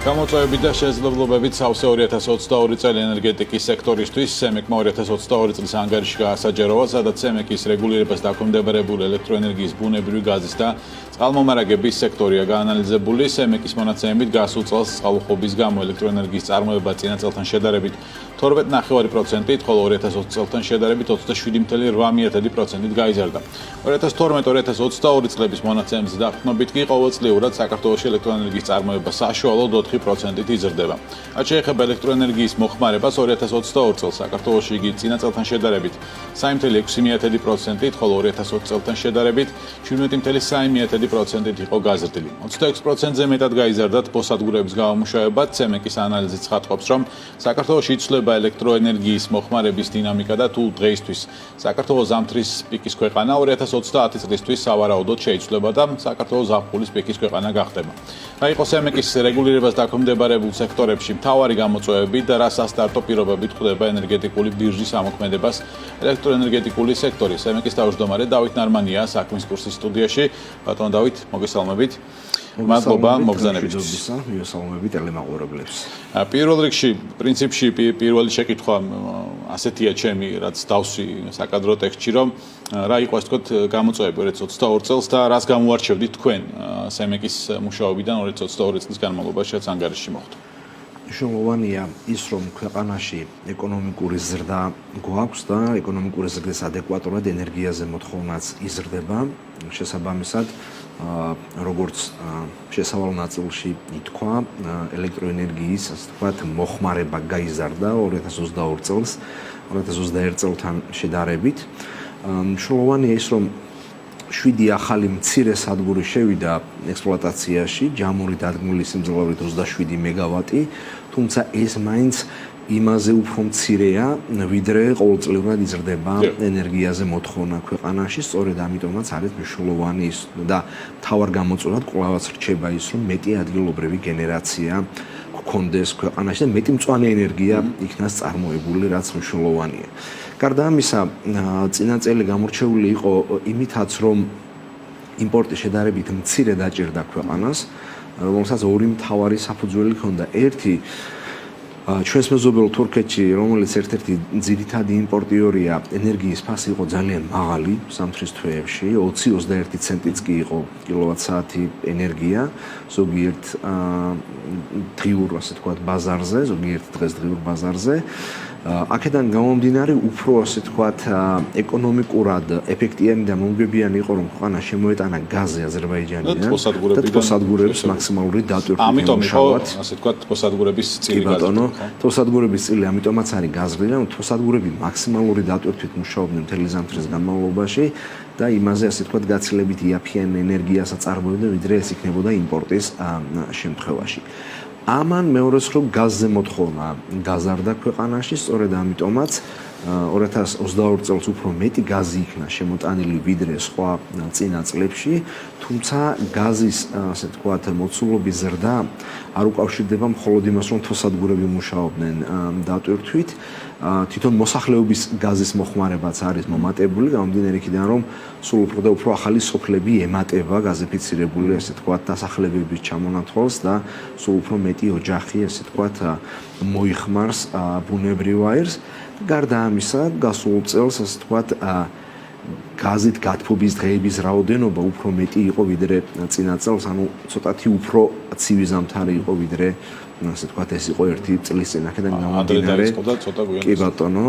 გამოწვევებით და შესაძლებლობებით სავსე 2022 წელი ენერგეტიკის სექტორისთვის CEMEC-მა 2022 წლის ანგარიში გაასაჯაროვა, სადაც CEMEC-ის რეგულირებას დაქვემდებარებული ელექტროენერგიის ბუნებრივი გაზის და წყალმომარაგების სექტორია გაანალიზებული. CEMEC-ის მონაცემებით გასულ წელს წყალუხობის გამო ელექტროენერგიის წარმოება წინა წელთან შედარებით 12.9%-ით, ხოლო 2020 წელთან შედარებით 27.8%-ით გაიზარდა. 2012-2022 წლების მონაცემების დაყრდნობით კი ყოველწლიურად საქართველოში ელექტროენერგიის წარმოება საშუალოდ 4%-ით იზრდება. რაც შეეხება ელექტროენერგიის მოხმარებას 2022 წელს საქართველოში იგი წინა წელთან შედარებით 3.6%-ით, ხოლო 2020 წელთან შედარებით 17.3%-ით იყო გაზრდილი. 26%-ზე მეტად გაიზარდა თბოსადგურების გამომუშავება. CEMEC-ის ანალიზით ცხადყოფს, რომ საქართველოში იცვლება ელექტროენერგიის მოხმარების დინამიკა და თუ დღეისთვის საქართველოს ზამთრის პიკის ქვეყანა 2030 წლისთვის სავარაუდოდ შეიცვლება და საქართველოს ზაფხულის პიკის ქვეყანა გახდება. რა იყო CEMEC-ის რეგულირებას დაქვემდებარებულ სექტორებში მთავარი გამოწვევები და რა სასტარტო პირობებით ხვდება ენერგეტიკული ბირჟის ამოქმედებას ელექტროენერგეტიკული სექტორი. CEMEC-ის თავმჯდომარე დავით ნარმანია საქმის კურსის სტუდიაში. ბატონო დავით, მოგესალმებით. მადლობა მოგზაურობისთვის. მოგესალმებით ტელემაყურებლებს. პირველ რიგში, პრინციპში პირველი შეკითხვა ასეთია ჩემი, რაც დავსვი საკადრო ტექსტში, რომ რა იყო ასე ვთქვათ გამოწვევები 2022 წელს და რას გამოარჩევდით თქვენ CEMEC-ის მუშაობიდან 2022 წლის განმავლობაში, რაც ანგარიში მოხდა. მნიშვნელოვანია ის, რომ ქვეყანაში ეკონომიკური ზრდა გვაქვს და ეკონომიკური ზრდის ადეკვატურად ენერგიაზე მოთხოვნაც იზრდება. შესაბამისად, როგორც შესავალ ნაწილში ითქვა, ელექტროენერგიის, ასე ვთქვათ, მოხმარება გაიზარდა 2022 წელს 2021 წელთან შედარებით. მნიშვნელოვანია ის, რომ 7 ახალი მცირე სადგური შევიდა ექსპლუატაციაში, ჯამური დადგმული სიმძლავრით 27 მეგავატი, თუმცა ეს მაინც იმაზე უფრო მცირეა, ვიდრე ყოველწლიურად იზრდება ენერგიაზე მოთხოვნა ქვეყანაში, სწორედ ამიტომაც არის მნიშვნელოვანი ის და მთავარ გამოწვევად კვლავაც რჩება ის, რომ მეტი ადგილობრივი გენერაცია გქონდეს ქვეყანაში და მეტი მწვანე ენერგია იქნას წარმოებული, რაც მნიშვნელოვანია. გარდა ამისა, წინა წელი გამორჩეული იყო იმითაც, რომ იმპორტი შედარებით მცირე დაჭირდა ქვეყანას, რომელსაც ორი მთავარი საფუძველი ჰქონდა. ერთი ჩვენს მეზობელ თურქეთში, რომელიც ერთ-ერთი ძირითადი იმპორტიორია, ენერგიის ფასი იყო ძალიან მაღალი ზამთრის თვეებში, 20-21 ცენტიც კი იყო კილოვატ-საათი ენერგია, ზოგიერთ დღიურ, ასე ვთქვათ, ბაზარზე, ზოგიერთ დღესდღიურ ბაზარზე. აქედან გამომდინარე, უფრო ასე ვთქვათ, ეკონომიკურად ეფექტიანი და მომგებიანი იყო, რომ ქვეყანა შემოეტანა გაზი აზერბაიჯანიდან და თბოსადგურების მაქსიმალური დატვირთვით. ამიტომ იყო, ასე ვთქვათ, თბოსადგურების წილი გაზრდა. თბოსადგურების წილი ამიტომაც არის გაზრდილი, რომ თბოსადგურები მაქსიმალური დატვირთვით მუშაობდნენ მთელი ზამთრის განმავლობაში და იმაზე, ასე ვთქვათ, გაცილებით იაფიან ენერგიას აწარმოებდნენ, ვიდრე ეს იქნებოდა იმპორტის შემთხვევაში. ამან მეორე მხრივ გაზზე მოთხოვნა გაზარდა ქვეყანაში, სწორედ ამიტომაც 2022 წელს უფრო მეტი გაზი იქნა შემოტანილი ვიდრე სხვა წინა წლებში, თუმცა გაზის, ასე ვთქვათ, მოცულობის ზრდა არ უკავშირდება მხოლოდ იმას, რომ თბოსადგურები მუშაობდნენ დატვირთვით, თვითონ მოსახლეობის გაზის მოხმარებაც არის მომატებული, გამომდინარე იქიდან, რომ სულ უფრო და უფრო ახალი სოფლები ემატება გაზიფიცირებული, ასე ვთქვათ, დასახლებების ჩამონათვალს და სულ უფრო მეტი ოჯახი, ასე ვთქვათ, მოიხმარს ბუნებრივ აირს. გარდა ამისა, გასულ წელს, ასე ვთქვათ, გაზით გათბობის დღეების რაოდენობა უფრო მეტი იყო ვიდრე წინა წელს, ანუ ცოტათი უფრო ცივი ზამთარი იყო ვიდრე, ასე ვთქვათ, ეს იყო ერთი წლის წინ. აქედან გამომდინარე, კი ბატონო,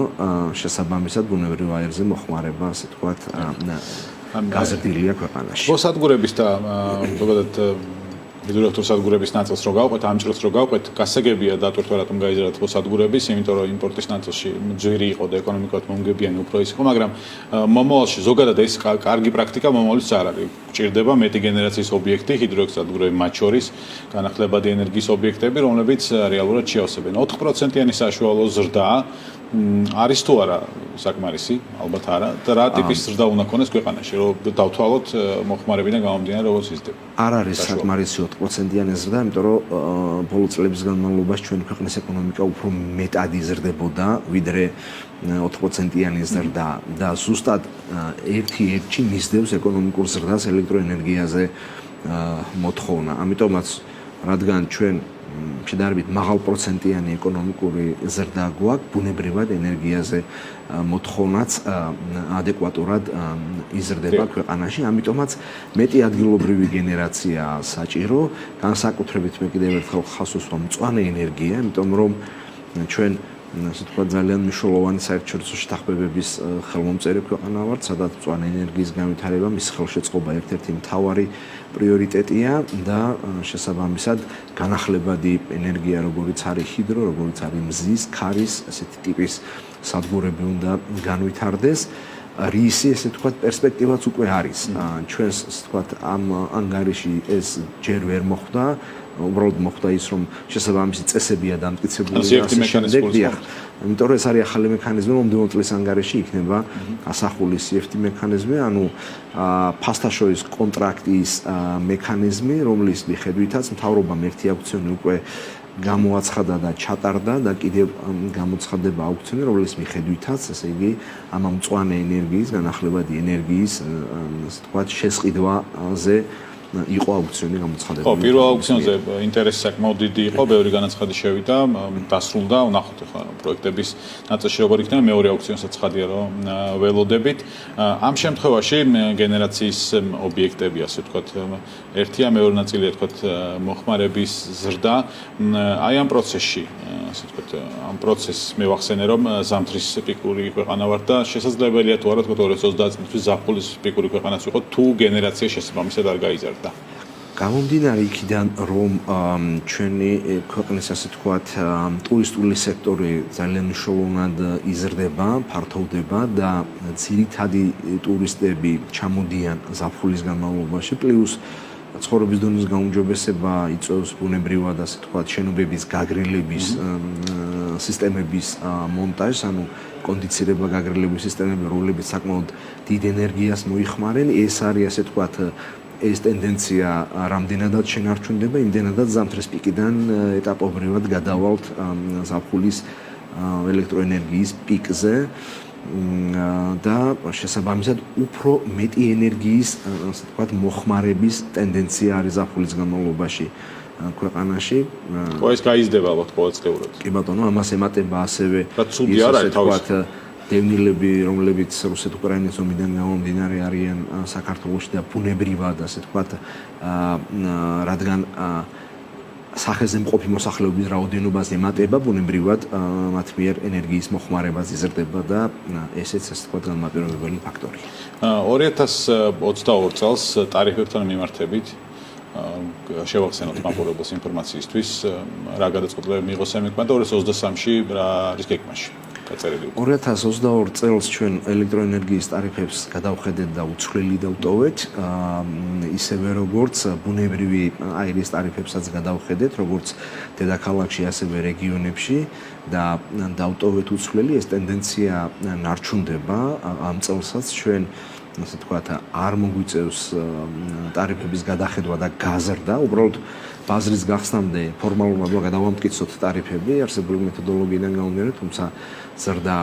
შესაბამისად ბუნებრივ აირზე მოხმარება, ასე ვთქვათ, გაზრდილია ქვეყანაში. თბოსადგურების და ზოგადად ჰიდროელექტროსადგურების ნაწილს რო გავყვეთ, ამ ჭრილს რო გავყვეთ, გასაგებია დატვირთვა რატომ გაიზარდა თბოსადგურების, იმიტომ რომ იმპორტის ნაწილში ძვირი იყო და ეკონომიკურად მომგებიანი უფრო ის იყო, მაგრამ მომავალში ზოგადად ეს კარგი პრაქტიკა მომავალში არ არის. გჭირდება მეტი გენერაციის ობიექტი, ჰიდროელექტროსადგურები მათ შორის, განახლებადი ენერგიის ობიექტები, რომლებიც რეალურად შეავსებენ. 4%-იანი საშუალო ზრდა არის თუ არა საკმარისი, ალბათ არა. და რა ტიპის ზრდა უნდა ქონდეს ქვეყანაში, რომ დავთვალოთ მოხმარებიდან გამომდინარე, როგორც იზრდება. არ არის საკმარისი 4%-იანი ზრდა, იმიტომ რომ ბოლო წლების განმავლობაში ჩვენი ქვეყნის ეკონომიკა უფრო მეტად იზრდებოდა, ვიდრე 4%-იანი ზრდა და ზუსტად ერთ-ერთი მისდევს ეკონომიკურ ზრდას ელექტროენერგიაზე მოთხოვნა. ამიტომაც, რადგან ჩვენ შედარებით მაღალ პროცენტიანი ეკონომიკური ზრდა გვაქვს, ბუნებრივად ენერგიაზე მოთხოვნაც ადეკვატურად იზრდება ქვეყანაში, ამიტომაც მეტი ადგილობრივი გენერაცია საჭირო, განსაკუთრებით მე კიდევ ერთხელ ხაზს უსვამ მწვანე ენერგია, იმიტომ რომ ჩვენ ასე ვთქვათ ძალიან მნიშვნელოვანი საერთაშორისო შეთანხმებების ხელმომწერი ქვეყანა ვართ, სადაც მწვანე ენერგიის განვითარება მის ხელშეწყობა ერთ-ერთი მთავარი პრიორიტეტია და შესაბამისად განახლებადი ენერგია, როგორიც არის ჰიდრო, როგორიც არის მზის, ქარის, ასეთი ტიპის სადგურები უნდა განვითარდეს. რისი ესე ვთქვათ პერსპექტივაც უკვე არის. ჩვენს ასე ვთქვათ ამ ანგარიში ეს ჯერ ვერ მოხდა, უბრალოდ მოხდა ის რომ შესაბამისი წესებია დამტკიცებული და იმიტომ რომ ეს არის ახალი მექანიზმი, მომდევნო წლის ანგარიში იქნება ასახული CFD მექანიზმი, ანუ ფასტაშოის კონტრაქტის მექანიზმი, რომლის მიხედვითაც მთავრობამ ერთი აუქციონი უკვე გამოაცხადა და ჩატარდა და კიდევ გამოცხადება აუქციონი, რომლის მიხედვითაც, ესე იგი, ამ მწვანე ენერგიის, განახლებადი ენერგიის, ასე ვთქვათ, შესყიდვაზე იყო აუქციონი გამოცხადებული. ხო, პირველ აუქციონზე ინტერესი საკმაოდ დიდი იყო, ბევრი განაცხადი შევიდა, დასრულდა, ვნახოთ ახლა პროექტების ნაწილში როგორ იქნება, მეორე აუქციონსაც ხადია რომ ველოდებით. ამ შემთხვევაში გენერაციის ობიექტები, ასე ვთქვათ, ერთია, მეორე ნაწილია, თქვათ, მოხმარების ზრდა. აი ამ პროცესში, ასე ვთქვათ, ამ პროცესს მე ვახსენე რომ ზამთრის პიკური ქვეყანა ვართ და შესაძლებელია თუ არა, თქვათ 2030 წლისთვის ზაფხულის პიკური ქვეყანაც ვიყოთ, თუ გენერაცია შესაბამისად არ გაიზარდა. გამომდინარე იქიდან, რომ ჩვენი ქვეყნის ასე ვთქვათ ტურისტული სექტორი ძალიან მნიშვნელოვნად იზრდება, ფართოვდება და ძირითადი ტურისტები ჩამოდიან ზაფხულის განმავლობაში, პლუს ცხოვრების დონის გაუმჯობესება იწვევს ბუნებრივად ასე ვთქვათ შენობების გაგრილების სისტემების მონტაჟს, ანუ კონდიცირება გაგრილების სისტემები, რომლებიც საკმაოდ დიდ ენერგიას მოიხმარენ, ეს არის ასე ვთქვათ ეს ტენდენცია რამდენადაც შენარჩუნდება, იმდენადაც ზამთრის პიკიდან ეტაპობრივად გადავალთ ზაფხულის ელექტროენერგიის პიკზე და შესაბამისად უფრო მეტი ენერგიის, ასე ვთქვათ, მოხმარების ტენდენცია არის ზაფხულის განმავლობაში ქვეყანაში. ხო, ეს გაიზრდება ალბათ ყოველწლიურად. კი ბატონო, ამას ემატება ასევე ცუდი არ არის თავის დევნილები, რომლებიც რუსეთ-უკრაინის ომიდან გამომდინარე არიან საქართველოში და ბუნებრივად, ასე ვთქვათ, რადგან სახეზე მყოფი მოსახლეობის რაოდენობას ემატება, ბუნებრივად მათ მიერ ენერგიის მოხმარებას იზრდება და ესეც, ასე ვთქვათ, განმაპირობებელი ფაქტორია. 2022 წელს ტარიფებთან მიმართებით შევახსენოთ მაყურებელს ინფორმაციისთვის, რა გადაწყვეტილებები მიიღო სემიკმა და 2023-ში რა არის გეგმაში. 2022 წელს ჩვენ ელექტროენერგიის ტარიფებს გადავხედეთ და უცვლელი დავტოვეთ, ისევე როგორც ბუნებრივი აირის ტარიფებსაც გადავხედეთ, როგორც დედაქალაქში, ასევე რეგიონებში და დავტოვეთ უცვლელი, ეს ტენდენცია ნარჩუნდება ამ წელსაც ჩვენ ასე ვთქვათ, არ მოგვიწევს ტარიფების გადახედვა და გაზრდა, უბრალოდ ბაზრის გახსნამდე ფორმალურად გადავამტკიცოთ ტარიფები არსებული მეთოდოლოგიიდან გამომდინარე, თუმცა ზრდა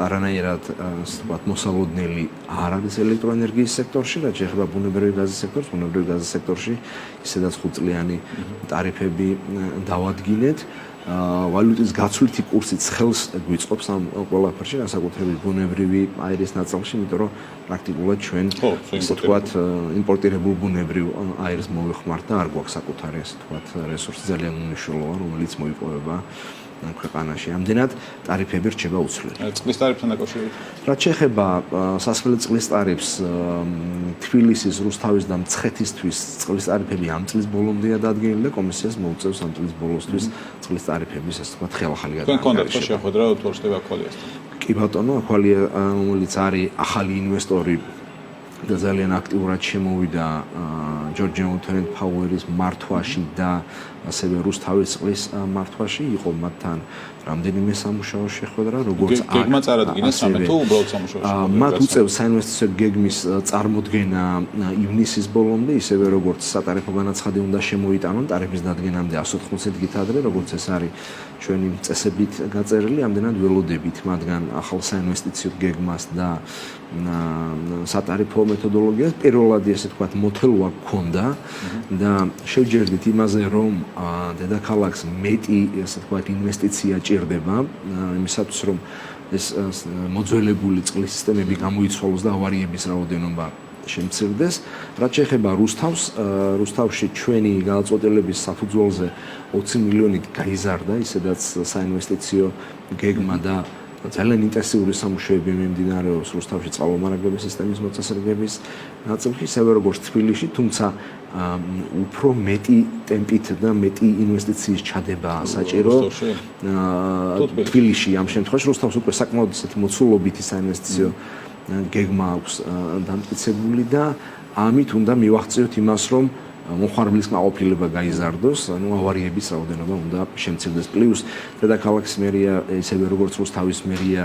არანაირად ასე ვთქვათ, მოსალოდნელი არ არის ელექტროენერგიის სექტორში, რაც შეეხება ბუნებრივი გაზის სექტორს, ბუნებრივი გაზის სექტორში ისედაც 5 წლიანი ტარიფები დავადგინეთ. ვალუტის გაცვლითი კურსიც ხელს გვიწყობს ამ ყველაფერში, განსაკუთრებით ბუნებრივი აირის ნაწილში, იმიტომ რომ პრაქტიკულად ჩვენ ასე ვთქვათ, იმპორტირებულ ბუნებრივ აირს მოვიხმართ და არ გვაქვს საკუთარი ასე ვთქვათ რესურსი ძალიან მნიშვნელოვანი, რომელიც მოიპოვება ქვეყანაში. ამდენად ტარიფები რჩება უცვლელი. წყლის ტარიფთან დაკავშირებით. რაც შეეხება სასმელი წყლის ტარიფს, თბილისის, რუსთავის და მცხეთისთვის წყლის ტარიფები ამ წლის ბოლომდეა დადგენილი და კომისიას მოუწევს ამ წლის ბოლოსთვის წყლის ტარიფების ასე ვთქვათ ხელახალი გადაადგილება. თქვენ კონდეთ ხო შეხვედრა თორშტება აკვალიასთან? კი ბატონო, აკვალია, რომელიც არის ახალი ინვესტორი და ძალიან აქტიურად შემოვიდა ჯორჯ მორგან ფაუერის მართვაში და ასევე რუსთავის წყლის მართვაში, იყო მათთან რამდენიმე სამუშაო შეხვედრა, როგორც გეგმა წარადგინეს სამე თუ უბრალოდ სამუშაო შეხვედრა. მათ უწევს საინვესტიციო გეგმის წარმოდგენა ივნისის ბოლომდე, ისევე როგორც სატარიფო განაცხადი უნდა შემოიტანონ ტარიფის დადგენამდე 180 დღით ადრე, როგორც ეს არის ჩვენი წესებით გაწერილი, ამდენად ველოდებით, მათგან ახალ საინვესტიციო გეგმას და სატარიფო მეთოდოლოგიას, პირველად ესე თქვათ მოთელვა გქონდა და შევჯერდით იმაზე, რომ დედაქალაქს მეტი ესე თქვათ ინვესტიცია ჭირდება, იმისათვის რომ ეს მოძველებული წყლის სისტემები გამოიცვალოს და ავარიების რაოდენობა შემცირდეს. რაც შეეხება რუსთავში ჩვენი გადაწყვეტილების საფუძველზე 20 მილიონით გაიზარდა, ისედაც საინვესტიციო გეგმა და ძალიან ინტენსიური სამუშაოები მიმდინარეობს რუსთავში წყალმომარაგების სისტემის მოწესრიგების ნაწილში, ისევე როგორც თბილისში, თუმცა უფრო მეტი ტემპით და მეტი ინვესტიციის ჩადება საჭირო თბილისში ამ შემთხვევაში რუსთავს უკვე საკმაოდ ისეთი მოცულობითი საინვესტიციო გეგმა აქვს დამტკიცებული და ამით უნდა მივახციოთ იმას, რომ მოხარბლის კმაყოფილება გაიზარდოს, ანუ ავარიების რაოდენობა უნდა შემცირდეს. პლუს დედაქალაქის მერია, ისევე როგორც რუსთავის მერია,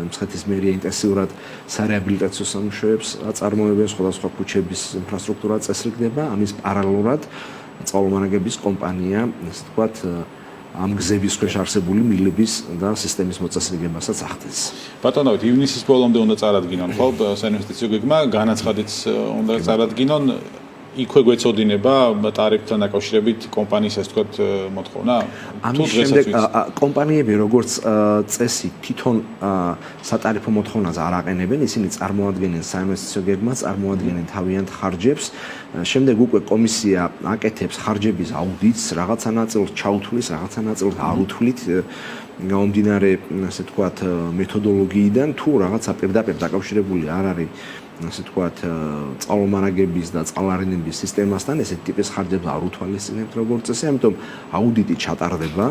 მცხეთის მერია ინტენსიურად სარეაბილიტაციო სამუშაოებს აწარმოებენ, სხვადასხვა ქუჩების ინფრასტრუქტურა წესრიგდება, ამის პარალელურად წყალმომარაგების კომპანია, ასე ვთქვათ, ამ გზების ქვეშ არსებული მილების და სისტემის მოწესრიგებასაც ახდენს. ბატონო, ივნისის ბოლომდე უნდა წარადგინონ, ხო, საინვესტიციო გეგმა, განაცხადიც უნდა წარადგინონ. იქვე გვეწოდინება ტარიფთან დაკავშირებით კომპანიის ასე ვთქვათ მოთხოვნა? ამის შემდეგ კომპანიები როგორც წესი თვითონ სატარიფო მოთხოვნას არ აყენებენ, ისინი წარმოადგენენ საინვესტიციო გეგმას, წარმოადგენენ თავიანთ ხარჯებს. შემდეგ უკვე კომისია აკეთებს ხარჯების აუდიტს, რაღაცა ნაწილს ჩაუთვლის, რაღაცა ნაწილს არ უთვლით. გამომდინარე, ასე ვთქვათ, მეთოდოლოგიიდან თუ რაღაცა პირდაპირ დაკავშირებული არ არის ასე ვთქვათ, წყალმომარაგების და წყალარენების სისტემასთან ესეთი ტიპის ხარჯებს არ უთვალისწინებთ როგორც წესი, ამიტომ აუდიტი ჩატარდება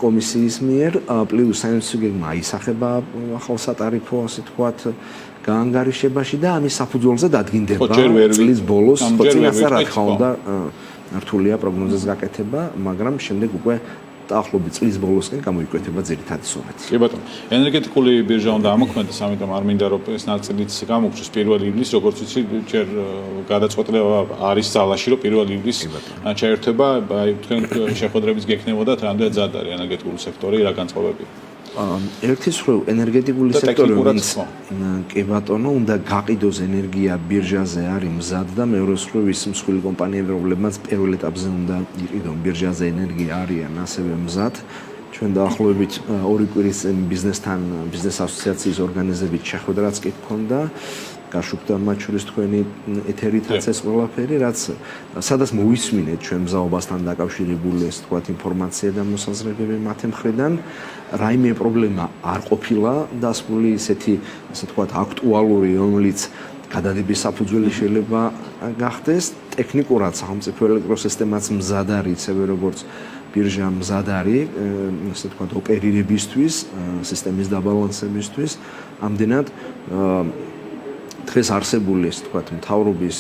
კომისიის მიერ, პლუს საინვესტიციო გეგმა აისახება ახალ სატარიფო, ასე ვთქვათ, გაანგარიშებაში და ამის საფუძველზე დადგინდება წლის ბოლოს, ხო წინასწარ რა თქმა უნდა რთულია პროგნოზის გაკეთება, მაგრამ შემდეგ უკვე დაახლოებით წლის ბოლოსკენ გამოიკვეთება ძირითადი სურათი. კი ბატონო, ენერგეტიკული ბირჟა უნდა ამოქმედდეს, ამიტომ არ მინდა რომ ეს ნაწილიც გამოგჩეს 1 ივლისს, როგორც ვიცი, ჯერ გადაწყვეტილება არის ძალაში, რომ 1 ივლისს ჩაერთვება, აი თქვენ შეხვედრების გექნებოდათ, რამდენად ზად არის ენერგეტიკული სექტორი, რა განწყობებია? ერთის მხრივ ენერგეტიკული სექტორი კი ბატონო უნდა გაყიდოს ენერგია ბირჟაზე არის მზად და მეორეს მხრივ ის მსხვილი კომპანიები რომლებმაც პირველ ეტაპზე უნდა იყიდონ ბირჟაზე ენერგია არიან ასევე მზად ჩვენ დაახლოებით 2 კვირის წინ ბიზნეს ასოციაციის ორგანიზებით შეხვედრაც კი გქონდა გაშუქდა მათ შორის თქვენი ეთერითაც ეს ყველაფერი რაც სადაც მოვისმინეთ ჩვენ მზაობასთან დაკავშირებული ეს თქვათ ინფორმაცია და მოსაზრებები მათი მხრიდან რაიმე პრობლემა არ ყოფილა დასმული ისეთი ასე თქვათ აქტუალური რომელიც გადადების საფუძველი შეიძლება გახდეს ტექნიკურად სახელმწიფო ელექტროსისტემაც მზად არის ისევე როგორც ბირჟა მზად არის ასე თქვათ ოპერირებისთვის სისტემის დაბალანსებისთვის ამდენად დღეს არსებული ეს თქვათ მთავრობის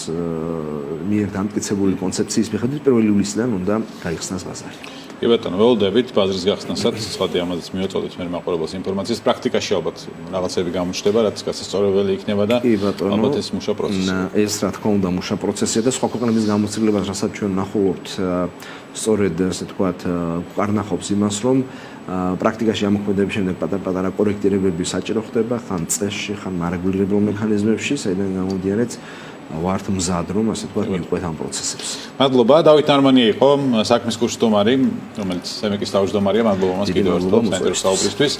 მიერ დამტკიცებული კონცეფციის მიხედვით 1 ივლისიდან უნდა გაიხსნას ბაზარი. კი ბატონო, ველოდებით ბაზრის გახსნასაც, სხვადი ამაზეც მივაწოდეთ მე მაყურებელს ინფორმაციას. პრაქტიკაში ალბათ რაღაცები გამოჩნდება, რაც გასასწორებელი იქნება და ალბათ ეს მუშა პროცესია. ეს რა თქმა უნდა მუშა პროცესია და სხვა ქვეყნების გამოცდილებას, რასაც ჩვენ ნახულობთ, სწორედ ასე თქვათ, კარნახობს იმას, რომ პრაქტიკაში ამოქმედების შემდეგ პატარ-პატარა კორექტირებები საჭირო ხდება, ხან წესში, ხან მარეგულირებელ მექანიზმებში, საიდან გამომდინარეც ვართ მზად რომ ასე თქვათ მივყვეთ ამ პროცესებს. მადლობა, დავით ნარმანია იყო საქმის კურსდომარი, რომელიც სემეკის თავმჯდომარეა, მადლობა მას კიდევ ერთხელ საინტერესო საუბრისთვის.